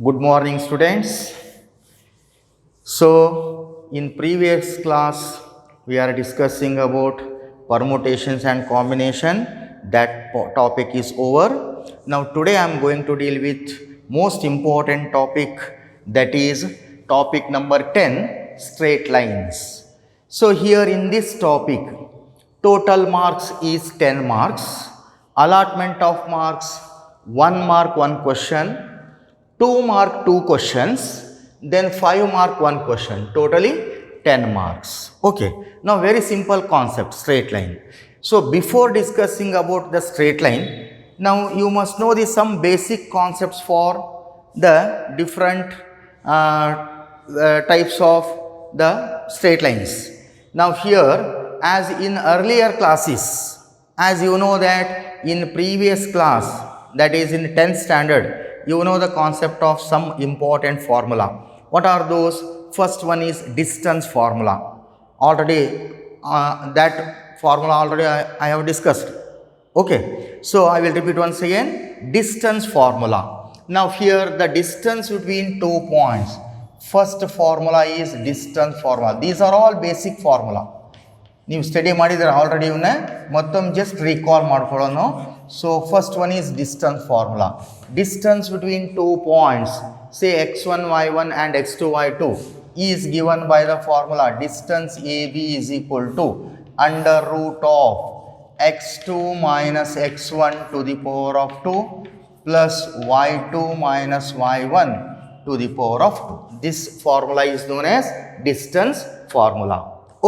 Good morning, students. So, in previous class, we are discussing about permutations and combination. That topic is over. Now, today I am going to deal with most important topic, that is topic number 10, straight lines. So, here in this topic, total marks is 10 marks. Allotment of marks 1 mark 1 question, 2 mark 2 questions, then 5 mark 1 question, totally 10 marks. Okay, now very simple concept, straight line. So before discussing about the straight line, now you must know the some basic concepts for the different types of the straight lines. Now here, as in earlier classes, as you know that in previous class, that is in 10th standard, you know the concept of some important formula. What are those? First one is distance formula. Already that formula already I have discussed. Okay, so I will repeat once again, distance formula. Now here the distance between 2 points. First formula is distance formula. These are all basic formula. ನೀವು study ಮಾಡಿದರೆ already ಇವನ್ನ ಮತ್ತೊಮ್ಮೆ just recall ಮಾಡ್ಕೊಳ್ಳೋಣ. So first one is distance formula. Distance between 2 points, say x1 y1 and x2 y2 is given by the formula distance AB is equal to under root of x2 minus x1 to the power of 2 plus y2 minus y1 to the power of 2. This formula is known as distance formula.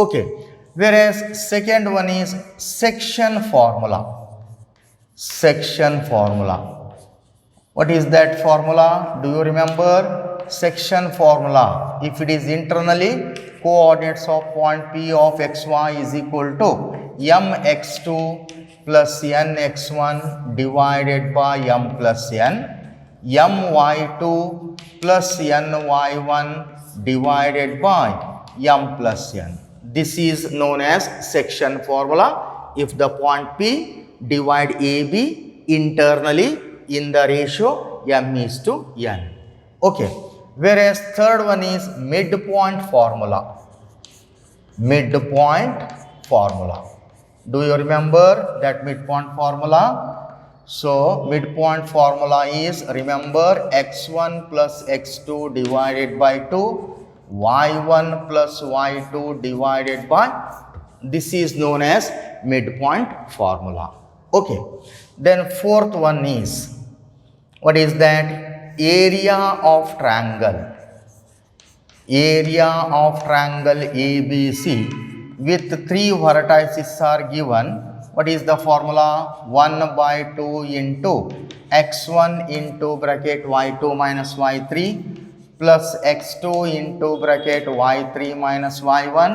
Okay. Whereas second one is section formula. Section formula. What is that formula? Do you remember? Section formula. If it is internally, coordinates of point P of xy is equal to mx2 plus nx1 divided by m plus n, my2 plus ny1 divided by m plus n. This is known as section formula if the point P divide AB internally in the ratio m is to n. Okay. Whereas third one is midpoint formula. Midpoint formula. Do you remember that midpoint formula? So midpoint formula is, remember, x1 plus x2 divided by 2, y1 plus y2 divided by, this is known as midpoint formula. Okay. Then fourth one is, what is that? Area of triangle. Area of triangle ABC with 3 vertices are given. What is the formula? 1 by 2 into x1 into bracket y2 minus y3 plus x2 into bracket y3 minus y1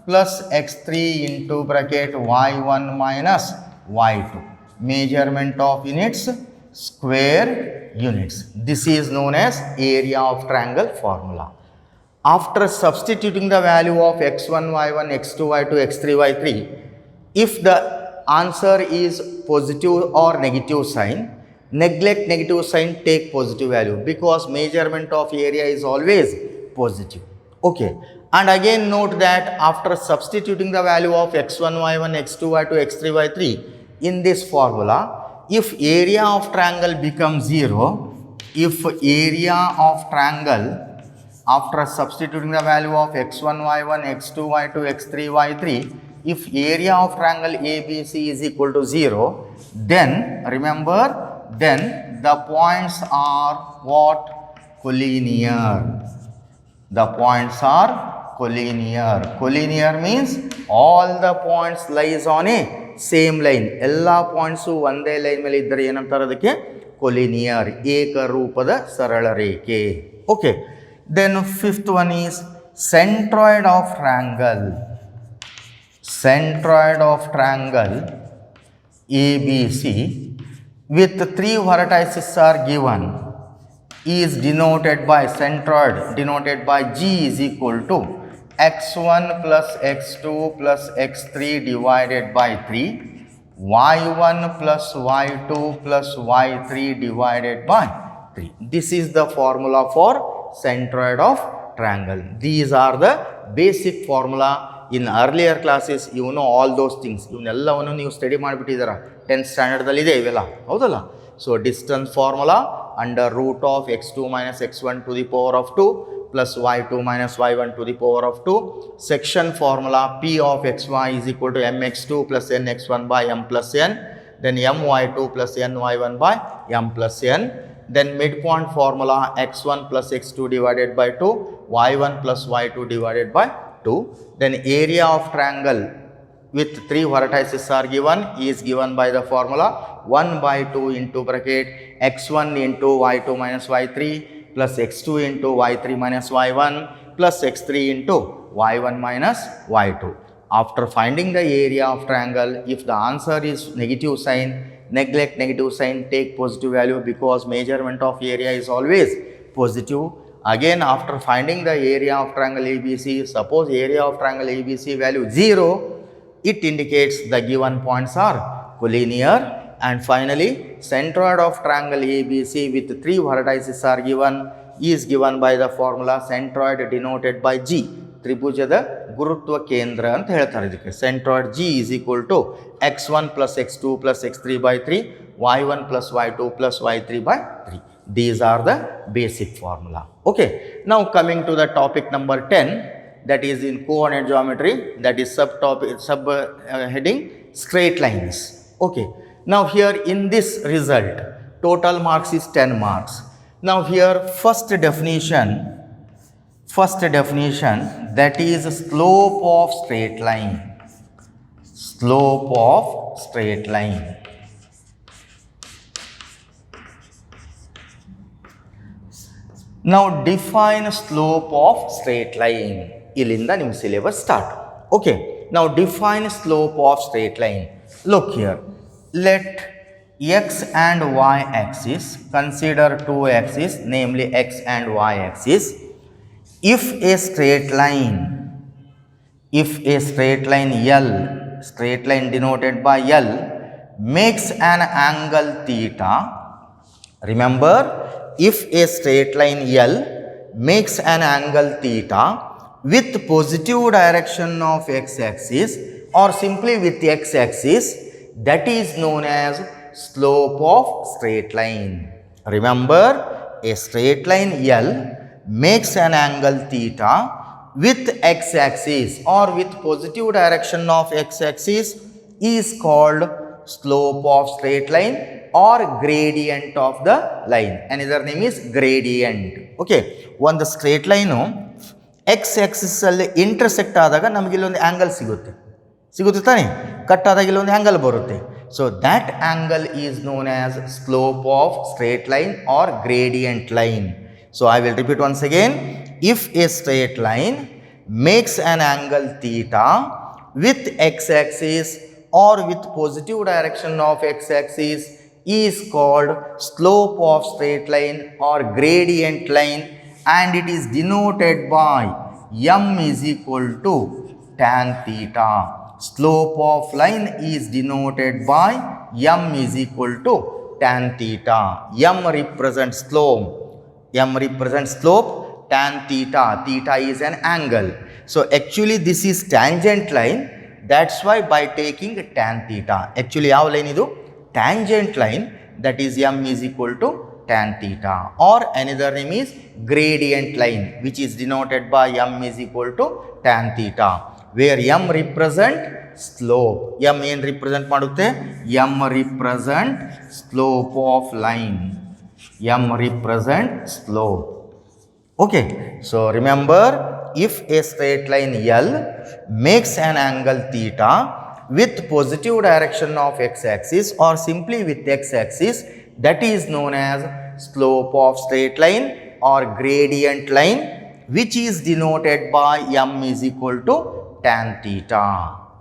plus x3 into bracket y1 minus y2. Measurement of units, square units. This is known as area of triangle formula. After substituting the value of x1, y1, x2, y2, x3, y3, if the answer is positive or negative sign, neglect negative sign, take positive value, because measurement of area is always positive. Okay. And again note that after substituting the value of x1, y1, x2, y2, x3, y3 in this formula, if area of triangle becomes 0, if area of triangle after substituting the value of x1, y1, x2, y2, x3, y3, if area of triangle ABC is equal to 0, then remember, then the points are what? Collinear. The points are collinear. Collinear means all the points lies on a same line. Ella points ಒಂದೇ line ಮೇಲೆ ಇದ್ದರೆ ಏನಂತಾರೆ ಅದಕ್ಕೆ? Collinear, ಏಕರೂಪದ ಸರಳ ರೇಖೆ. Okay. Then fifth one is centroid of triangle. Centroid of triangle ABC with 3 vertices are given is denoted by centroid, denoted by G is equal to x1 plus x2 plus x3 divided by 3, y1 plus y2 plus y3 divided by 3. This is the formula for centroid of triangle. These are the basic formula. In earlier classes you know all those things. ಇವನ್ನೆಲ್ಲವನ್ನು ನೀವು study ಮಾಡಿಬಿಟ್ಟಿದ್ದೀರಾ 10th ಸ್ಟ್ಯಾಂಡರ್ಡ್ದಲ್ಲಿ ಇದೆ ಇವೆಲ್ಲ ಹೌದಲ್ಲ. So distance formula under root of x2 minus x1 to the power of 2 plus y2 minus y1 to the power of 2. Section formula p of xy is equal to mx2 plus nx1 by m plus n. Then my2 plus ny1 by m plus n. Then midpoint formula x1 plus x2 divided by 2, y1 plus y2 divided by 2. Then area of triangle with 3 vertices are given is given by the formula 1 by 2 into bracket x1 into y2 minus y3 plus x2 into y3 minus y1 plus x3 into y1 minus y2. After finding the area of triangle, if the answer is negative sign, neglect negative sign, take positive value because measurement of area is always positive. Again, after finding the area of triangle ABC, suppose area of triangle ABC value 0, it indicates the given points are collinear. And finally, centroid of triangle ABC with 3 vertices are given is given by the formula centroid denoted by G. ತ್ರಿಭುಜದ ಗುರುತ್ವ ಕೇಂದ್ರ ಅಂತ ಹೇಳ್ತಾರೆ ಇದಕ್ಕೆ. Centroid G is equal to x1 plus x2 plus x3 by 3, y1 plus y2 plus y3 by 3. These are the basic formula. Okay. Now coming to the topic number 10, that is in coordinate geometry, that is heading straight lines. Okay. Now here in this result, total marks is 10 marks. Now here first definition that is slope of straight line. Slope of straight line. Now define slope of straight line. Illinda nim syllabus start. Okay. Now define slope of straight line. Look here. Let x and y axis, consider two axes, namely x and y axis. If a straight line L, straight line denoted by L, makes an angle theta. Remember, if a straight line L makes an angle theta with positive direction of x-axis or simply with x-axis, that is known as slope of straight line. Remember, a straight line L makes an angle theta with x-axis or with positive direction of x-axis is called slope of straight line or gradient of the line. Another name is gradient. Okay. One the straight line x-axis ಅಲ್ಲಿ intersect ಆದಾಗ ನಮಗೆ ಇಲ್ಲೊಂದು angle ಸಿಗುತ್ತೆ ತಾನೆ. Cut ಆದಾಗ ಇಲ್ಲೊಂದು angle ಬರುತ್ತೆ. So that angle is known as slope of straight line or gradient line. So I will repeat once again. If a straight line makes an angle theta with x-axis or with positive direction of x-axis is called slope of straight line or gradient line, and it is denoted by m is equal to tan theta. Slope of line is denoted by m is equal to tan theta. M represents slope. Tan theta. Theta is an angle. So actually this is tangent line. That's why by taking tan theta. Actually ಯಾವ line ಇದು? Tangent line. That is m is equal to tan theta. Or another name is gradient line, which is denoted by m is equal to tan theta. Where m represent slope. M ಏನು represent ಮಾಡುತ್ತೆ? M represent slope of line. M represent slope. Okay. So remember, if a straight line L makes an angle theta with positive direction of x-axis or simply with x-axis, that is known as slope of straight line or gradient line, which is denoted by m is equal to tan theta.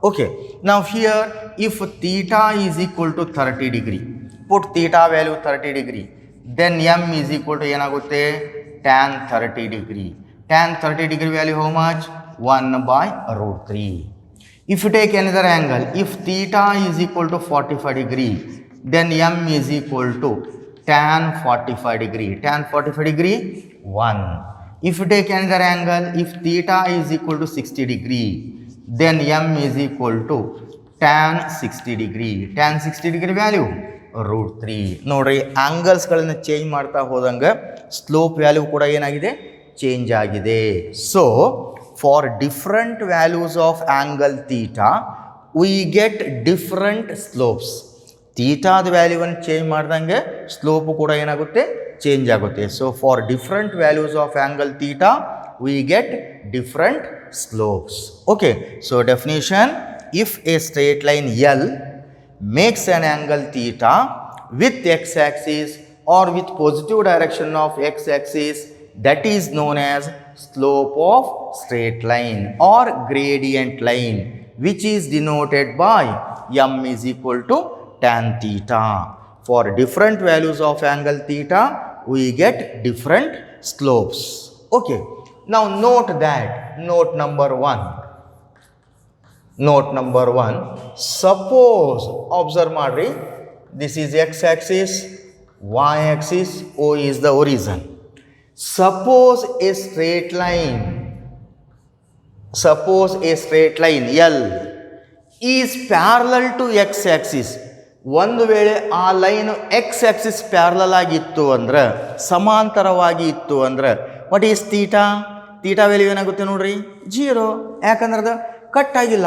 Okay. Now here, if theta is equal to 30 degree, put theta value 30 degree, then m is equal to ಏನಾಗುತ್ತೆ? tan 30 degree. Tan 30 degree value how much? 1 by root 3. If you take another angle, if theta is equal to 45 degree, then m is equal to tan 45 degree. Tan 45 degree 1. If you take another angle, if theta is equal to 60 degree, then m is equal to tan 60 degree. Tan 60 degree value √3. ನೋಡ್ರಿ ಆಂಗಲ್ಸ್ಗಳನ್ನು change ಮಾಡ್ತಾ ಹೋದಂಗೆ slope value ಕೂಡ ಏನಾಗಿದೆ, change ಆಗಿದೆ. So for different values of angle theta we get different slopes. ಥೀಟಾದ ವ್ಯಾಲ್ಯೂವನ್ನು change ಮಾಡ್ದಂಗೆ slope ಕೂಡ ಏನಾಗುತ್ತೆ, ಚೇಂಜ್ ಆಗುತ್ತೆ. So for different values of angle theta we get different slopes. Okay, so definition: if a straight line L makes an angle theta with x-axis or with positive direction of x-axis, that is known as slope of straight line or gradient line, which is denoted by m is equal to tan theta. For different values of angle theta, we get different slopes. Okay, now note that, note number 1. Note number 1, suppose, observe madri, this is x-axis, y-axis, O is the horizon. Suppose a straight line L is parallel to x-axis. ಒಂದು ವೇಳೆ ಆ line x-axis parallel ಆಗಿತ್ತು ಅಂದ್ರೆ, ಸಮಾಂತರವಾಗಿ ಇತ್ತು ಅಂದ್ರೆ, what is theta? Theta value ಏನಾಗುತ್ತೆ ನೋಡ್ರಿ, 0. ಯಾಕಂದ್ರೆ ಅದು ಕಟ್ ಆಗಿಲ್ಲ.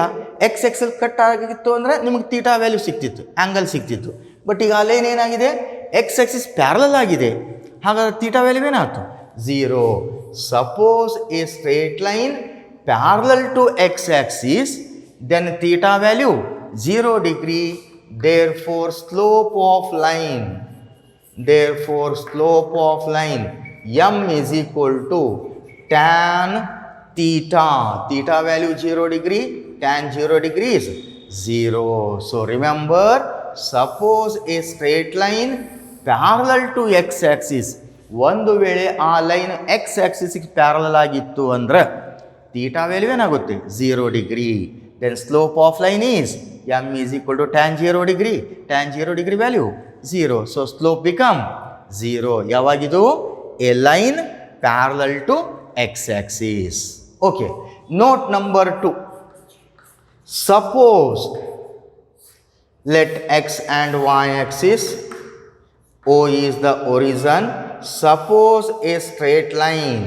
x-axis ಕಟ್ ಆಗಿತ್ತು ಅಂದರೆ ನಿಮಗೆ ಥೀಟಾ ವ್ಯಾಲ್ಯೂ ಸಿಕ್ತಿತ್ತು, ಆ್ಯಂಗಲ್ ಸಿಕ್ತಿತ್ತು. ಬಟ್ ಈಗ ಆ ಲೈನ್ ಏನಾಗಿದೆ, x-axis ಪ್ಯಾರಲಲ್ ಆಗಿದೆ, ಹಾಗಾದ್ರೆ ಥೀಟಾ ವ್ಯಾಲ್ಯೂ ಏನಾಯ್ತು, 0. Suppose a straight line parallel to x-axis, then theta value 0 degree. therefore slope of line m is equal to tan theta. Theta value 0 degree, tan 0 degree is 0. So remember, suppose a straight line parallel to x-axis, ಒಂದು ವೇಳೆ ಆ line x-axisಗೆ parallel ಆಗಿತ್ತು ಅಂದ್ರೆ theta value ಏನಾಗುತ್ತೆ, 0 degree. Then slope of line is m is equal to tan 0 degree. Tan 0 degree value 0. So slope become 0. ಯಾವಾಗಿದು, a line parallel to x-axis. Okay, note number 2. Suppose, let x and y axis, O is the horizon. Suppose a straight line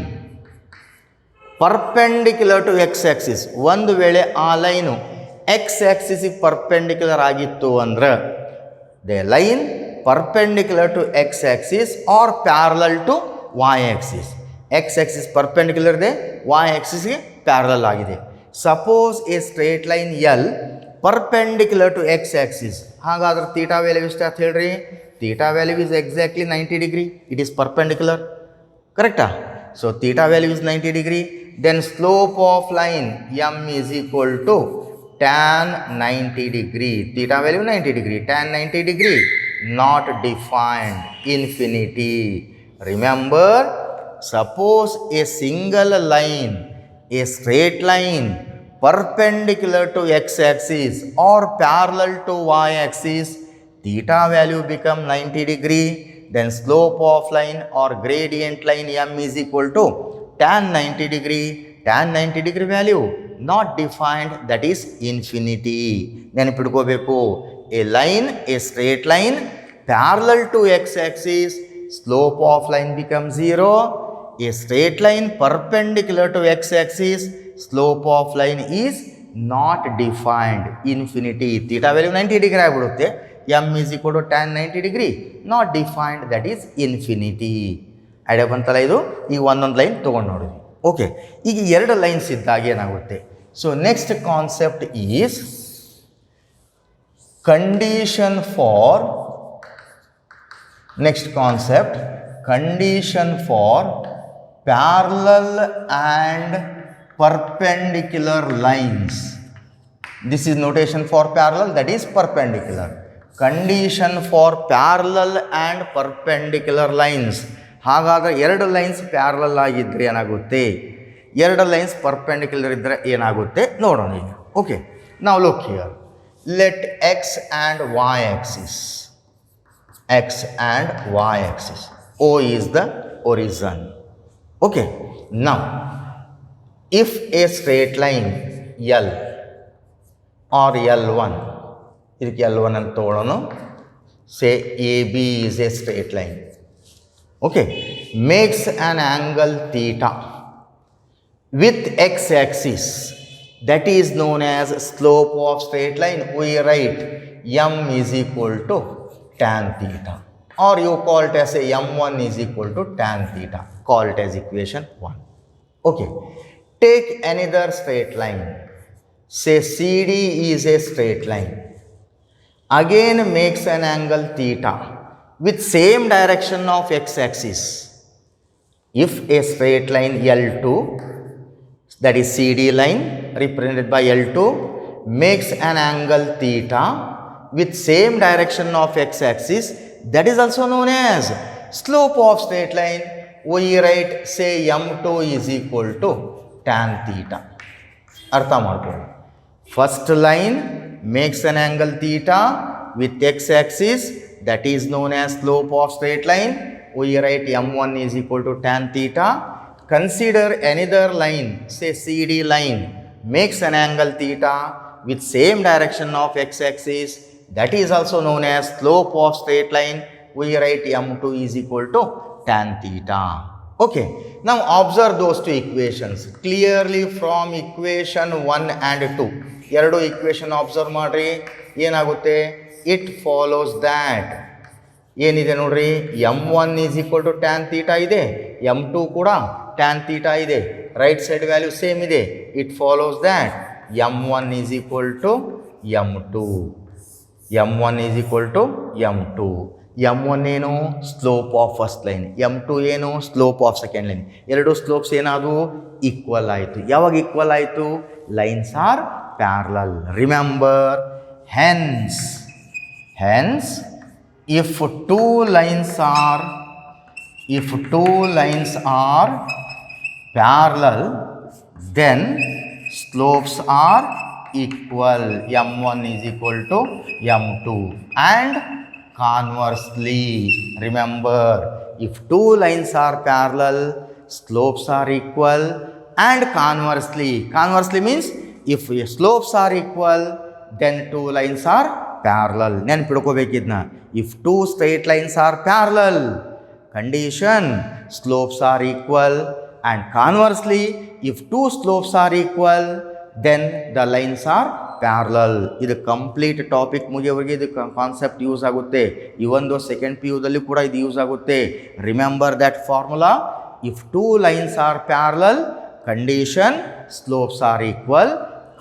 perpendicular to x-axis. ಒಂದು ವೇಳೆ ಆ line x-axis perpendicular ಆಗಿತ್ತು ಅಂದ್ರೆ, the line perpendicular to x-axis or parallel to y-axis. x-axis perpendicular ಇದೆ, y-axis ಗೆ parallel ಆಗಿದೆ. Suppose a straight line L perpendicular to x-axis, ಹಾಗಾದ್ರೆ theta value ಎಷ್ಟು ಅಂತ ಹೇಳ್ರಿ, theta value is exactly 90 degree. It is perpendicular, ಕರೆಕ್ಟಾ? So theta value is 90 degree. Then slope of line m is equal to tan 90 degree. Theta value 90 degree. Tan 90 degree not defined, infinity. Remember, suppose a single line, a straight line perpendicular to x-axis or parallel to y-axis, theta value become 90 degree. Then slope of line or gradient line m is equal to tan 90 degree. Tan 90 degree value not defined, that is infinity. ನೆನಪಿಟ್ಕೋಬೇಕು, a line, a straight line parallel to x-axis, slope of line becomes 0. A straight line perpendicular to x-axis, slope of line is not defined, infinity. Theta value 90 degree ಆಗಿಬಿಡುತ್ತೆ. m is equal to tan 90 degree not defined, that is infinity. Idea ಬಂತಲ್ಲ ಇದು? ಈಗ ಒಂದೊಂದು line ತೊಗೊಂಡು ನೋಡಿ. Okay, ಈಗ ಎರಡು lines ಇದ್ದಾಗ ಏನಾಗುತ್ತೆ? So next concept is condition for, next concept, condition for parallel and perpendicular lines. This is notation for parallel, that is perpendicular. Condition for parallel and perpendicular lines. ಹಾಗಾದರೆ ಎರಡು lines parallel ಆಗಿದ್ದರೆ ಏನಾಗುತ್ತೆ, ಎರಡು lines perpendicular ಇದ್ದರೆ ಏನಾಗುತ್ತೆ ನೋಡೋಣ ಈಗ. Okay, ನಾವು look here, let x and y axis x and y axis. O is the origin. Okay. Now, if a straight line L or L1, ಇದಕ್ಕೆ L1 ಅಂತ ತಗೊಳ್ಳೋಣ. Say AB is a straight line. Okay. Makes an angle theta with x-axis, that is known as slope of straight line. We write m is equal to tan theta, or you call it as a m1 is equal to tan theta. Call it as equation 1. Okay. Take another straight line. Say CD is a straight line. Again makes an angle theta with same direction of x-axis. If a straight line L2, that is CD line represented by L2, makes an angle theta with same direction of x-axis, that is also known as slope of straight line. We write say m2 is equal to tan theta. Artha ಮಾಡ್ಕೊಳ್ಳಿ. First line makes an angle theta with x-axis, that is known as slope of straight line. We write m1 is equal to tan theta. Consider another line, say CD line, makes an angle theta with same direction of x-axis, that is also known as slope of straight line. We write m2 is equal to tan theta. Okay. Now observe those two equations clearly from equation 1 and 2. ಎರಡು equation observe ಮಾಡ್ರಿ. ಏನಾಗುತ್ತೆ? It follows that ಏನಿದೆ ನೋಡ್ರಿ, m1 is equal to tan theta ಇದೆ, m2 ಕೂಡ tan theta ಇದೆ, right side value same ಇದೆ. It follows that m1 is equal to m2. m1 is equal to m2. m1 ಏನು? Slope of first line. m2 ಏನು? Slope of second line. ಎರಡು slopes ಏನಾದವು? Equal ಆಯಿತು. ಯಾವಾಗ equal ಆಯಿತು? Lines are parallel. Remember, hence if two lines are parallel, then slopes are equal. m1 is equal to m2, and conversely, remember, if two lines are parallel, slopes are equal, and conversely means if slopes are equal, then two lines are parallel. ನೆನ್ಪಿಡ್ಕೋಬೇಕಿದ್ನ. if two straight lines are parallel, condition slopes are equal, and conversely if two slopes are equal, then the lines are parallel. ಇದು complete topic ಮುಗಿಯವರೆಗೆ ಇದು concept use ಆಗುತ್ತೆ. ಇವೊಂದು second P ಯುದಲ್ಲಿ ಕೂಡ ಇದು use ಆಗುತ್ತೆ. Remember that formula. If two lines are parallel, condition slopes R equal.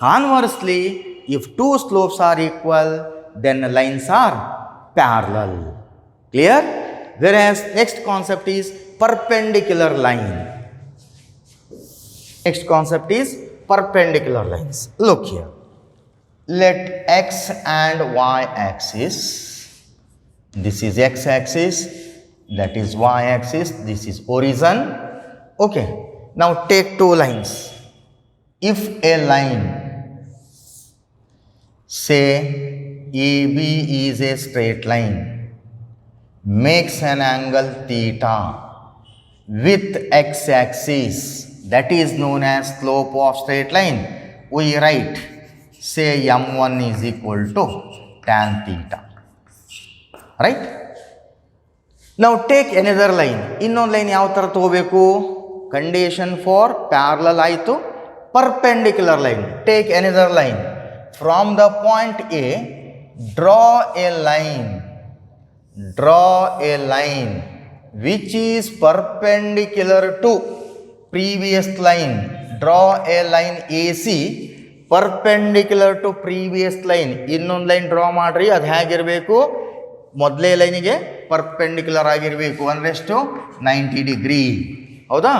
Conversely if two slopes are equal, then lines are parallel. Clear? Whereas next concept is perpendicular line. Next concept is perpendicular lines. Look here. Let x and y axis, this is x axis, that is y axis, this is origin. Okay. Now take two lines. If a line, say AB is a straight line, makes an angle theta with x-axis, that is known as slope of straight line. We write say m1 is equal to tan theta. Right? Now take another line. ಇನ್ನೊಂದು line ಯಾವ ಥರ ತಗೋಬೇಕು? Condition for parallel ಆಯಿತು. Perpendicular line. Take another line. From the point A, draw a line which is perpendicular to previous line. Draw a line AC perpendicular to previous line. ಇನ್ನೊಂದು line draw ಮಾಡ್ರಿ. ಅದು ಹೇಗಿರಬೇಕು? ಮೊದಲೇ ಲೈನಿಗೆ perpendicular ಆಗಿರಬೇಕು. 1:90 degree. ಹೌದಾ?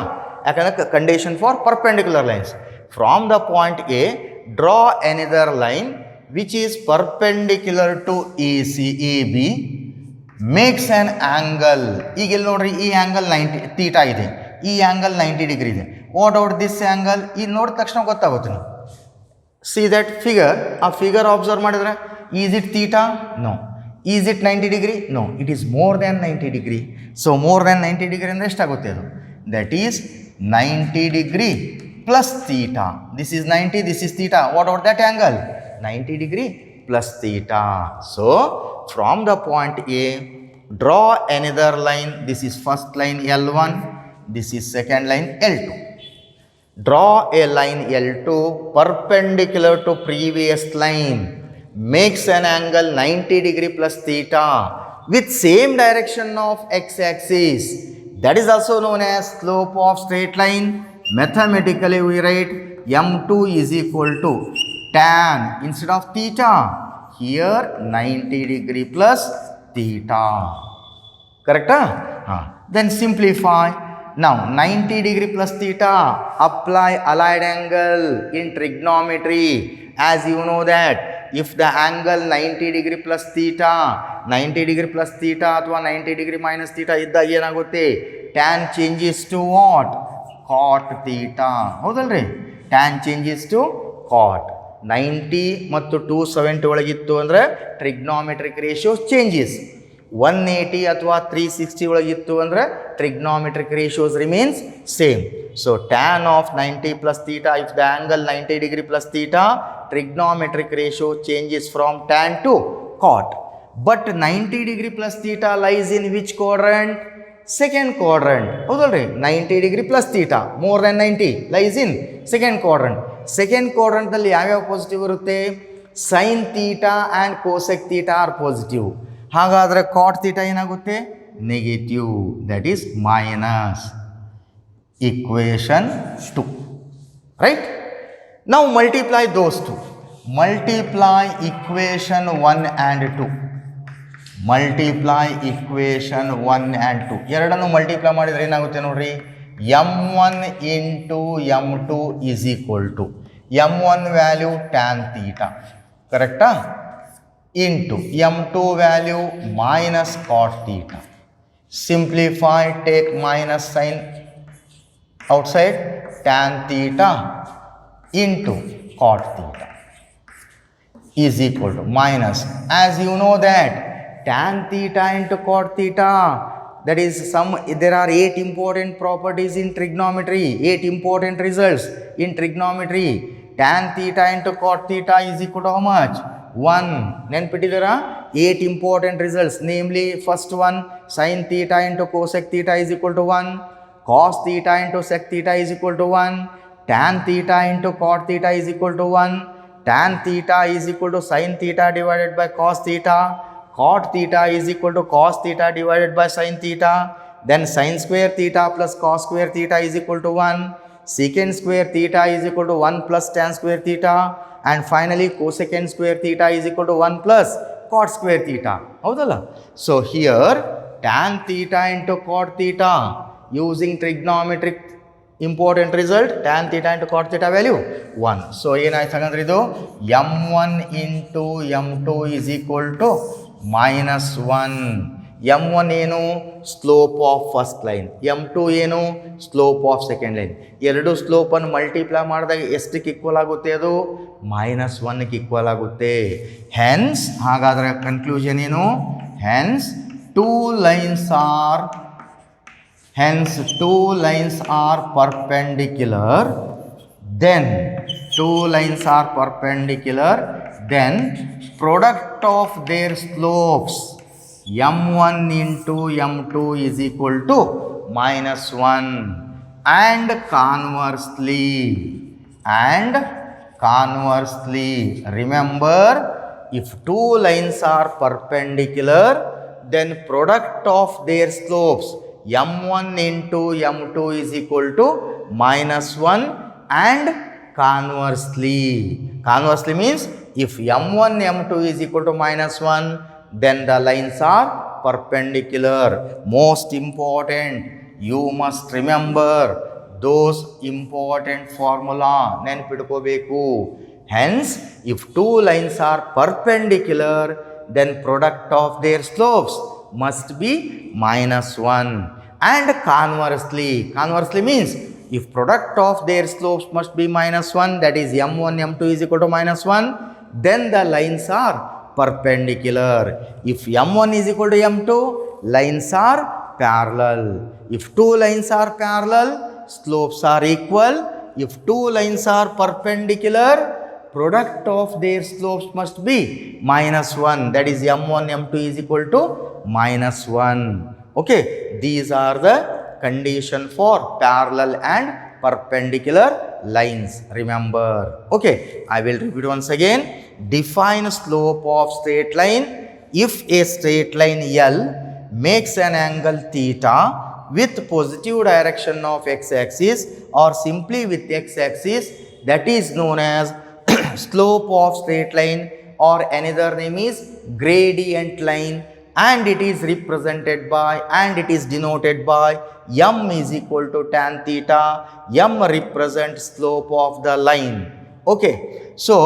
ಯಾಕಂದರೆ condition for perpendicular lines. From the point A, draw another line which is perpendicular to AB, makes an angle. ಈಗ ಇಲ್ಲಿ ನೋಡ್ರಿ, ಈ ಆ್ಯಂಗಲ್ 90 ಥೀಟಾ ಇದೆ, ಈ ಆ್ಯಂಗಲ್ 90 ಡಿಗ್ರಿ ಇದೆ. What out this angle? ಇದು ನೋಡಿದ ತಕ್ಷಣ ಗೊತ್ತಾಗುತ್ತೆ. ನೀವು ಸಿ ದಟ್ ಫಿಗರ್, ಆ ಫಿಗರ್ ಅಬ್ಸರ್ವ್ ಮಾಡಿದ್ರೆ, is it theta? No. Is it 90 degree? No, it is more than 90 degree. So more than 90 degree ಅಂದರೆ ಎಷ್ಟಾಗುತ್ತೆ ಅದು? That is 90 degree plus theta. This is 90, this is theta. What about that angle? 90 degree plus theta. So from the point A, draw another line. This is first line L1, this is second line L2. Draw a line L2 perpendicular to previous line, makes an angle 90 degree plus theta with same direction of x-axis. That is also known as slope of straight line. Mathematically we write m2 is equal to tan instead of theta. Here 90 degree plus theta. Correct? Then simplify. Now 90 degree plus theta, apply allied angle in trigonometry. As you know that if the angle 90 degree plus theta, 90 degree plus theta ಅಥವಾ 90 degree minus theta ಇದ್ದಾಗ ಏನಾಗುತ್ತೆ? Tan changes to what? Cot theta. ಹೌದಲ್ರಿ? Tan changes to cot. 90 ಮತ್ತು 270 ಒಳಗಿತ್ತು ಅಂದರೆ trigonometric ratio changes. 180 ಅಥವಾ 360 ಒಳಗಿತ್ತು ಅಂದರೆ trigonometric ratios remains same. So tan of 90 plus theta, if the angle 90 degree plus theta, trigonometric ratio changes from tan to cot. But 90 degree plus theta lies in which quadrant? Second quadrant. ಹೌದಲ್ರಿ? 90 degree plus theta more than 90 lies in second quadrant. Second quadrant ಅಲ್ಲಿ ಯಾವ್ಯಾವ positive ಇರುತ್ತೆ? sin theta and cosec theta are positive. ಹಾಗಾದರೆ cot theta ಏನಾಗುತ್ತೆ? Negative. That is minus. Equation 2. Right? Now multiply those two. Multiply equation 1 and 2. Multiply equation 1 and 2. ಎರಡನ್ನು multiply ಮಾಡಿದರೆ ಏನಾಗುತ್ತೆ ನೋಡ್ರಿ? m1 into m2 is equal to m1 value tan theta. ಕರೆಕ್ಟಾ? Into m2 value minus cot theta. Simplify, take minus sign outside, tan theta into cot theta is equal to minus. As you know that tan theta into cot theta, that is there are 8 important properties in trigonometry, 8 important results in trigonometry. Tan theta into cot theta is equal to how much? 1. ನೆನ್ಪಿಟ್ಟಿದ್ದೀರಾ? 8 important results, namely first one, sin theta into cosec theta is equal to 1, cos theta into sec theta is equal to 1, tan theta into cot theta is equal to 1, tan theta is equal to sin theta divided by cos theta, cot theta is equal to cos theta divided by sin theta, then sin square theta plus cos square theta is equal to 1, secant square theta is equal to 1 plus tan square theta, and finally cosecant square theta is equal to 1 plus cot square theta. ಹೌದಲ್ಲ? So here tan theta into cot theta using trigonometric important result, tan theta into cot theta value 1. So ಏನಾಯ್ತು ಹಾಗಂದ್ರೆ ಇದು m1 into m2 is equal to minus 1. m1 ಏನು? Slope of first line. m2 ಏನು? Slope of second line. ಎರಡು ಸ್ಲೋಪನ್ನು multiply ಮಾಡಿದಾಗ ಎಷ್ಟಕ್ಕೆ equal ಆಗುತ್ತೆ? ಅದು -1ಕ್ಕೆ ಈಕ್ವಲ್ ಆಗುತ್ತೆ. ಹೆನ್ಸ್ ಹಾಗಾದರೆ ಕನ್ಕ್ಲೂಷನ್ ಏನು? Hence two lines are perpendicular, then product of their slopes m1 into m2 is equal to -1, and conversely remember, if two lines are perpendicular, then product of their slopes m1 into m2 is equal to -1, and conversely means if m1 m2 is equal to -1, then the lines are perpendicular. Most important, you must remember those important formula, ನೆನಪಿಟ್ಕೋಬೇಕು. Hence if two lines are perpendicular, then product of their slopes must be -1, and conversely means if product of their slopes must be -1, that is m1 m2 is equal to -1, then the lines are perpendicular. If m1 is equal to m2, lines are parallel. If two lines are parallel, slopes are equal. If two lines are perpendicular, product of their slopes must be -1. That is m1 m2 is equal to -1. Okay, these are the condition for parallel and perpendicular lines. Remember. Okay, I will repeat once again. Define slope of straight line. If a straight line L makes an angle theta with positive direction of x-axis or simply with x-axis, that is known as slope of straight line, or another name is gradient line, and it is represented by and it is denoted by m is equal to tan theta. M represents slope of the line. Okay, so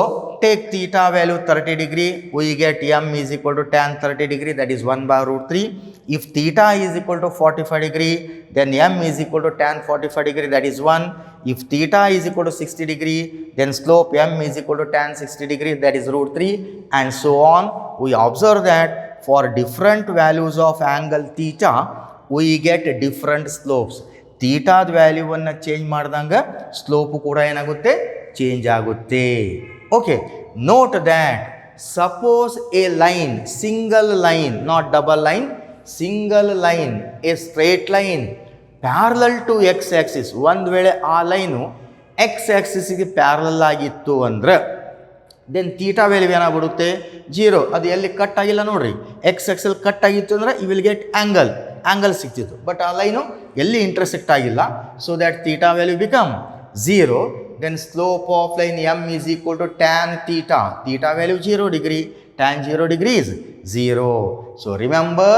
take theta value 30 degree, we get m is equal to tan 30 degree, that is 1 by root 3. If theta is equal to 45 degree, then m is equal to tan 45 degree, that is 1. If theta is equal to 60 degree, then slope m is equal to tan 60 degree, that is root 3, and so on. We observe that for different values of angle theta, we get different slopes. Theta ವ್ಯಾಲ್ಯೂವನ್ನು change ಮಾಡಿದಾಗ slope ಕೂಡ ಏನಾಗುತ್ತೆ, change ಆಗುತ್ತೆ. Okay, note that suppose a line, single line, not double line, single line, a straight line parallel to x axis, ಒಂದು ವೇಳೆ ಆ line X ಆಕ್ಸಿಸ್ಗೆ parallel ಆಗಿತ್ತು ಅಂದ್ರೆ ದೆನ್ ತೀಟಾ ವ್ಯಾಲ್ಯೂ ಏನಾಗ್ಬಿಡುತ್ತೆ, 0. ಅದು ಎಲ್ಲಿ ಕಟ್ ಆಗಿಲ್ಲ ನೋಡ್ರಿ, ಎಕ್ಸ್ ಎಕ್ಸೆಲ್ ಕಟ್ ಆಗಿತ್ತು ಅಂದರೆ ಯು ವಿಲ್ ಗೆಟ್ ಆ್ಯಂಗಲ್ ಸಿಗ್ತಿತ್ತು. ಬಟ್ ಆ ಲೈನು ಎಲ್ಲಿ ಇಂಟರ್ಸೆಕ್ಟ್ ಆಗಿಲ್ಲ, so that theta value become 0. Then slope of line m is equal to tan theta. Theta value 0 degree, tan 0 degree is 0. So remember,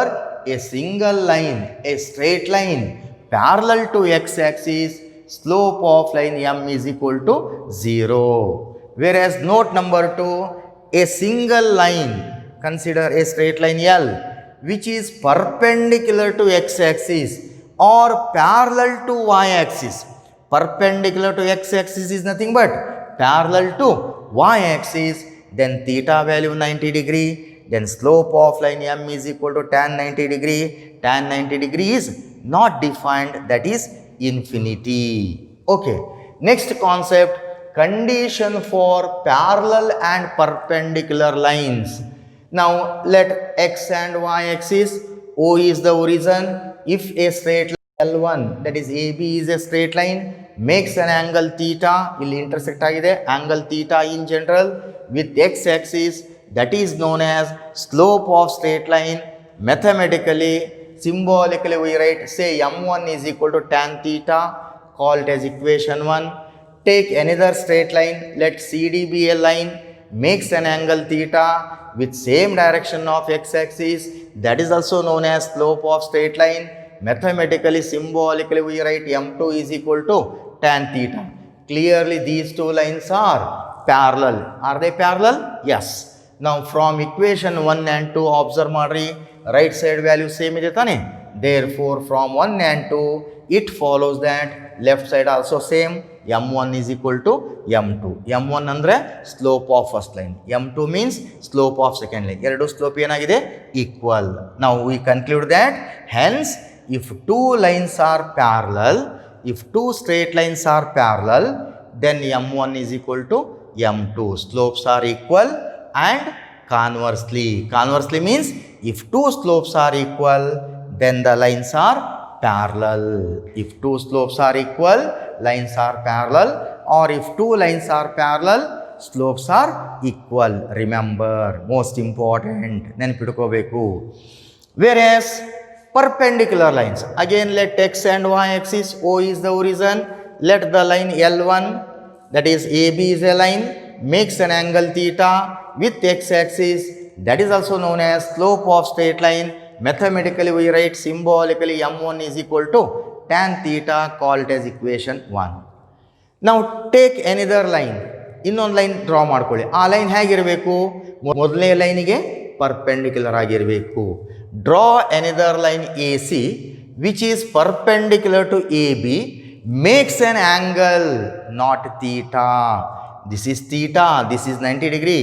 a single line, a straight line parallel to x-axis, slope of line m is equal to 0. Whereas note number 2, a single line, consider a straight line L, which is perpendicular to x-axis or parallel to y-axis. Perpendicular to x-axis is nothing but parallel to y-axis. Then theta value 90 degree. Then slope of line m is equal to tan 90 degree. Tan 90 degree is not defined, that is infinity. Okay. Next concept, condition for parallel and perpendicular lines. Now let x and y axis, O is the origin. If a straight line L1, that is AB, is a straight line, makes an angle theta, ಇಲ್ಲಿ intersect ಆಗಿದೆ, angle theta in general with x axis, that is known as slope of straight line. Mathematically, symbolically we write, say m1 is equal to tan theta, call it as equation 1. Take another straight line, let CD be a line, makes an angle theta with same direction of x-axis, that is also known as slope of straight line. Mathematically, symbolically we write m2 is equal to tan theta. Clearly these two lines are parallel. Are they parallel? Yes. Now from equation 1 and 2 observe madri, right side value same ide tane. Therefore from 1 and 2 it follows that left side also same. m1 is equal to m2. m1 andre slope of first line, m2 means slope of second line. Eradu slope enagide equal. Now we conclude that hence if two lines are parallel, if two straight lines are parallel, then m1 is equal to m2. Slopes are equal. And conversely means if two slopes are equal, then the lines are parallel. If two slopes are equal, lines are parallel, or if two lines are parallel, slopes are equal. Remember, most important, ನೆನಪಿಟ್ಕೋಬೇಕು. Whereas perpendicular lines, again let x and y axis, O is the origin, let the line L1, that is AB is a line, makes an angle theta with x-axis, that is also known as slope of straight line. Mathematically we write symbolically m1 is equal to tan theta, call it as equation 1. Now take another line, ಇನ್ನೊಂದು line draw ಮಾಡ್ಕೊಳ್ಳಿ. ಆ line ಹೇಗಿರಬೇಕು, ಮೊದಲನೇ ಲೈನಿಗೆ perpendicular ಆಗಿರಬೇಕು. Draw another line A C which is perpendicular to A B, makes an angle not theta. This is theta, this is 90 degree.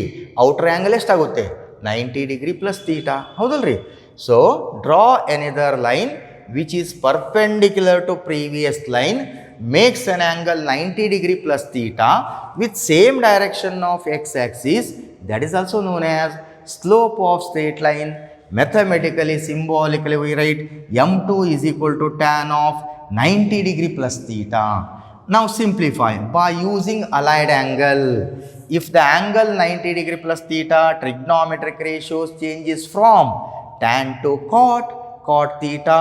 Outer angle ಎಷ್ಟಾಗುತ್ತೆ, 90 degree plus theta. ಹೌದಲ್ರಿ? So draw another line which is perpendicular to previous line, makes an angle 90 degree plus theta with same direction of x-axis, that is also known as slope of straight line. Mathematically, symbolically we write m2 is equal to tan of 90 degree plus theta. Now simplify by using allied angle. If the angle 90 degree plus theta, trigonometric ratios changes from tan to cot theta,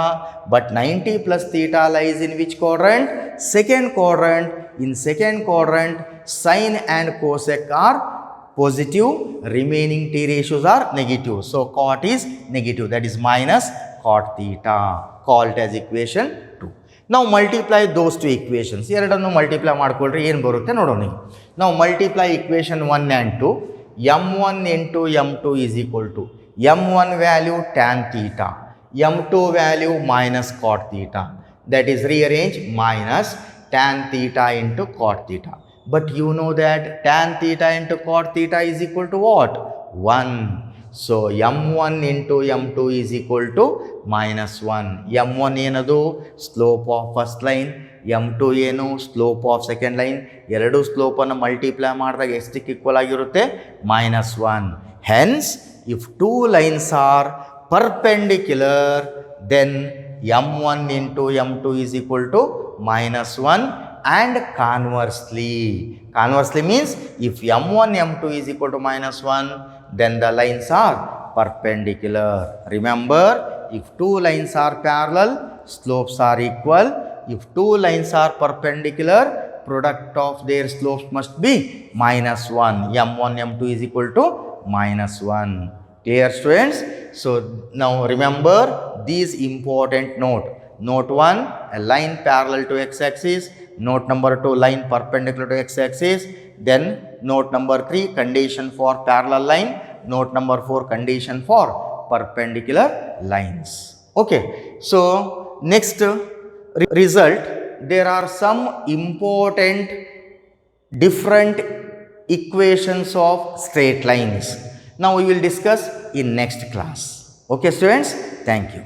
but 90 plus theta lies in which quadrant? Second quadrant. In second quadrant, sine and cosec are positive, remaining t ratios are negative. So cot is negative, that is minus cot theta. Call it as equation 2. Now multiply those two equations. ಎರಡನ್ನು multiply ಮಾಡ್ಕೊಳ್ರಿ, ಏನು ಬರುತ್ತೆ ನೋಡೋಣ. Now multiply equation 1 and 2. m1 into m2 is equal to m1 value tan theta, m2 value minus cot theta. That is rearrange minus tan theta into cot theta. But you know that tan theta into cot theta is equal to what? 1. So m1 into m2 is equal to minus 1. m1 ಏನದು? Slope of first line. m2 ಏನು? Slope of second line. ಎರಡು ಸ್ಲೋಪನ್ನು multiply ಮಾಡಿದಾಗ ಎಷ್ಟಕ್ಕೆ equal ಆಗಿರುತ್ತೆ? minus 1. Hence, if two lines are perpendicular, then m1 into m2 is equal to minus 1. And conversely means if m1 m2 is equal to minus 1, then the lines are perpendicular. Remember, if two lines are parallel, slopes are equal. If two lines are perpendicular, product of their slopes must be minus 1. m1 m2 is equal to minus 1. Clear, students? So now remember these important note. Note 1, a line parallel to x-axis. Note number 2, line perpendicular to x-axis. Then note number 3, condition for parallel line. Note number 4, condition for perpendicular lines. Okay, so next result, there are some important different equations of straight lines. Now we will discuss in next class. Okay, students, thank you.